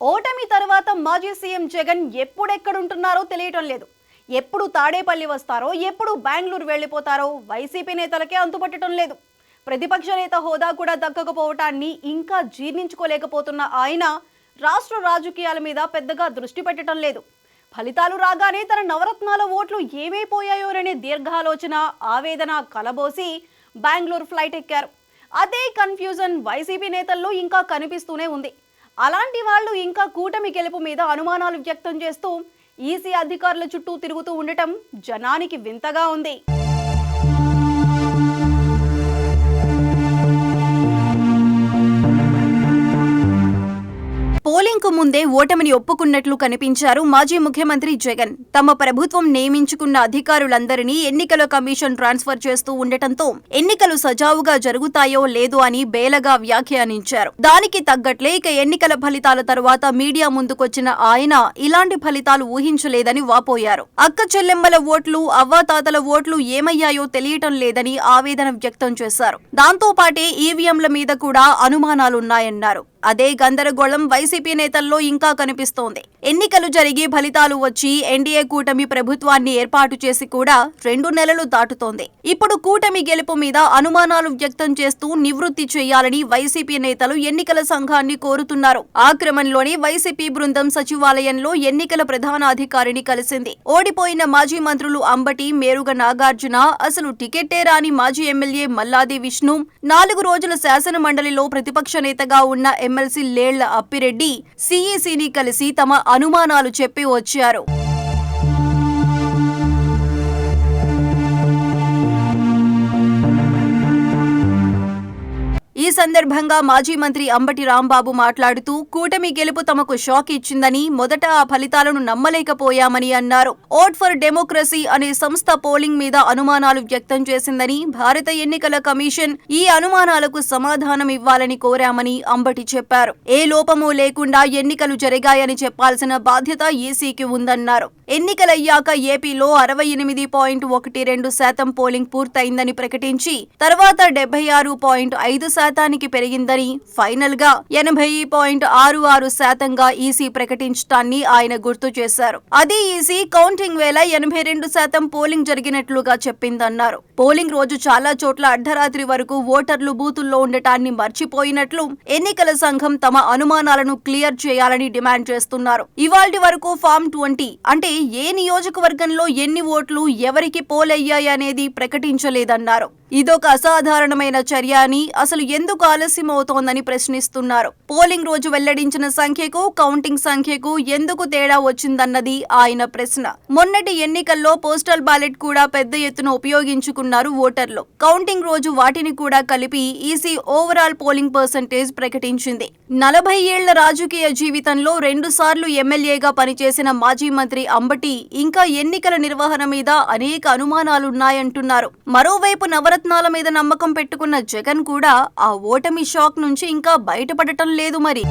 ఓటమి తర్వాత మాజీ సీఎం జగన్ ఎప్పుడెక్కడుంటున్నారో తెలియటం లేదు. ఎప్పుడు తాడేపల్లి వస్తారో, ఎప్పుడు బెంగళూరు వెళ్ళిపోతారో వైసీపీ నేతలకే అంతుపట్టడం లేదు. ప్రతిపక్ష నేత హోదా కూడా దక్కకపోవటాన్ని ఇంకా జీర్ణించుకోలేకపోతున్న ఆయన రాష్ట్ర రాజకీయాల మీద పెద్దగా దృష్టి పెట్టడం లేదు. ఫలితాలు రాగానే తన నవరత్నాల ఓట్లు ఏమైపోయాయోననే దీర్ఘాలోచన, ఆవేదన కలబోసి బెంగళూరు ఫ్లైట్ ఎక్కారు. అదే కన్ఫ్యూజన్ వైసీపీ నేతల్లో ఇంకా కనిపిస్తూనే ఉంది. అలాంటి వాళ్ళు ఇంకా కూటమి గెలుపు మీద అనుమానాలు వ్యక్తం చేస్తూ ఈసీ అధికారుల చుట్టూ తిరుగుతూ ఉండటం జనానికి వింతగా ఉంది. పోలింగ్ కు ముందే ఓటమిని ఒప్పుకున్నట్లు కనిపించారు మాజీ ముఖ్యమంత్రి జగన్. తమ ప్రభుత్వం నియమించుకున్న అధికారులందరినీ ఎన్నికల కమిషన్ ట్రాన్స్ఫర్ చేస్తూ ఉండటంతో ఎన్నికలు సజావుగా జరుగుతాయో లేదో అని బేలగా వ్యాఖ్యానించారు. దానికి తగ్గట్లే ఇక ఎన్నికల ఫలితాల తర్వాత మీడియా ముందుకొచ్చిన ఆయన ఇలాంటి ఫలితాలు ఊహించలేదని వాపోయారు. అక్క చెల్లెమ్మల ఓట్లు, అవ్వాతాతల ఓట్లు ఏమయ్యాయో తెలియటం లేదని ఆవేదన వ్యక్తం చేశారు. దాంతో పాటే ఈవీఎంల మీద కూడా అనుమానాలున్నాయన్నారు. అదే గందరగోళం వైసీపీ నేతల్లో ఇంకా కనిపిస్తోంది. ఎన్నికలు జరిగి ఫలితాలు వచ్చి ఎన్డీఏ కూటమి ప్రభుత్వాన్ని ఏర్పాటు చేసి కూడా 2 నెలలు దాటుతోంది. ఇప్పుడు కూటమి గెలుపు మీద అనుమానాలు వ్యక్తం చేస్తూ నివృత్తి చేయాలని వైసీపీ నేతలు ఎన్నికల సంఘాన్ని కోరుతున్నారు. ఆ క్రమంలోనే వైసీపీ బృందం సచివాలయంలో ఎన్నికల ప్రధాన అధికారిని కలిసింది. ఓడిపోయిన మాజీ మంత్రులు అంబటి, మేరుగ నాగార్జున, అసలు టికెట్టే రాని మాజీ ఎమ్మెల్యే మల్లాది విష్ణు, 4 రోజుల శాసన మండలిలో ప్రతిపక్ష నేతగా ఉన్న ఎమ్మెల్సీ లేళ్ల అప్పిరెడ్డి సీఈసీని కలిసి తమ అనుమానాలు చెప్పి వచ్చారు. ఈ సందర్భంగా మాజీ మంత్రి అంబటి రాంబాబు మాట్లాడుతూ కూటమి గెలుపు తమకు షాక్ ఇచ్చిందని, మొదట ఆ ఫలితాలను నమ్మలేకపోయామని అన్నారు. ఓట్ ఫర్ డెమోక్రసీ అనే సంస్థ పోలింగ్ మీద అనుమానాలు వ్యక్తం చేసిందని, భారత ఎన్నికల కమిషన్ ఈ అనుమానాలకు సమాధానం ఇవ్వాలని కోరామని అంబటి చెప్పారు. ఏ లోపమూ లేకుండా ఎన్నికలు జరిగాయని చెప్పాల్సిన బాధ్యత ఈసీకి ఉందన్నారు. ఎన్నికలయ్యాక ఏపీలో 68.12% పోలింగ్ పూర్తయిందని ప్రకటించి తర్వాత 76.5% పెరిగిందని, ఫైనల్ గా 80.66%గా ఈసీ ప్రకటించడాన్ని ఆయన గుర్తు చేశారు. అదే ఈసీ కౌంటింగ్ వేళ 82% పోలింగ్ జరిగినట్లుగా చెప్పిందన్నారు. పోలింగ్ రోజు చాలా చోట్ల అర్ధరాత్రి వరకు ఓటర్లు బూతుల్లో ఉండటాన్ని మర్చిపోయినట్లు ఎన్నికల సంఘం తమ అనుమానాలను క్లియర్ చేయాలని డిమాండ్ చేస్తున్నారు. ఇవాల్టి వరకు ఫామ్ 20 అంటే ఏ నియోజకవర్గంలో ఎన్ని ఓట్లు ఎవరికి పోలయ్యాయనేది ప్రకటించలేదన్నారు. ఇదొక అసాధారణమైన చర్య అని, అసలు ఎందుకు ఆలస్యం అవుతోందని ప్రశ్నిస్తున్నారు. పోలింగ్ రోజు వెల్లడించిన సంఖ్యకు కౌంటింగ్ సంఖ్యకు ఎందుకు తేడా వచ్చిందన్నది ఆయన ప్రశ్న. మొన్నటి ఎన్నికల్లో పోస్టల్ బ్యాలెట్ కూడా పెద్ద ఎత్తున ఉపయోగించుకున్నారు ఓటర్లు. కౌంటింగ్ రోజు వాటిని కూడా కలిపి ఈసీ ఓవరాల్ పోలింగ్ పర్సెంటేజ్ ప్రకటించింది. 40 ఏళ్ల రాజకీయ జీవితంలో 2 సార్లు ఎమ్మెల్యేగా పనిచేసిన మాజీ మంత్రి అంబటి ఇంకా ఎన్నికల నిర్వహణ మీద అనేక అనుమానాలున్నాయంటున్నారు. మరోవైపు నవరత్నాల మీద నమ్మకం పెట్టుకున్న జగన్ కూడా ఆ ఓటమి షాక్ నుంచి ఇంకా బయటపడటం లేదు మరి.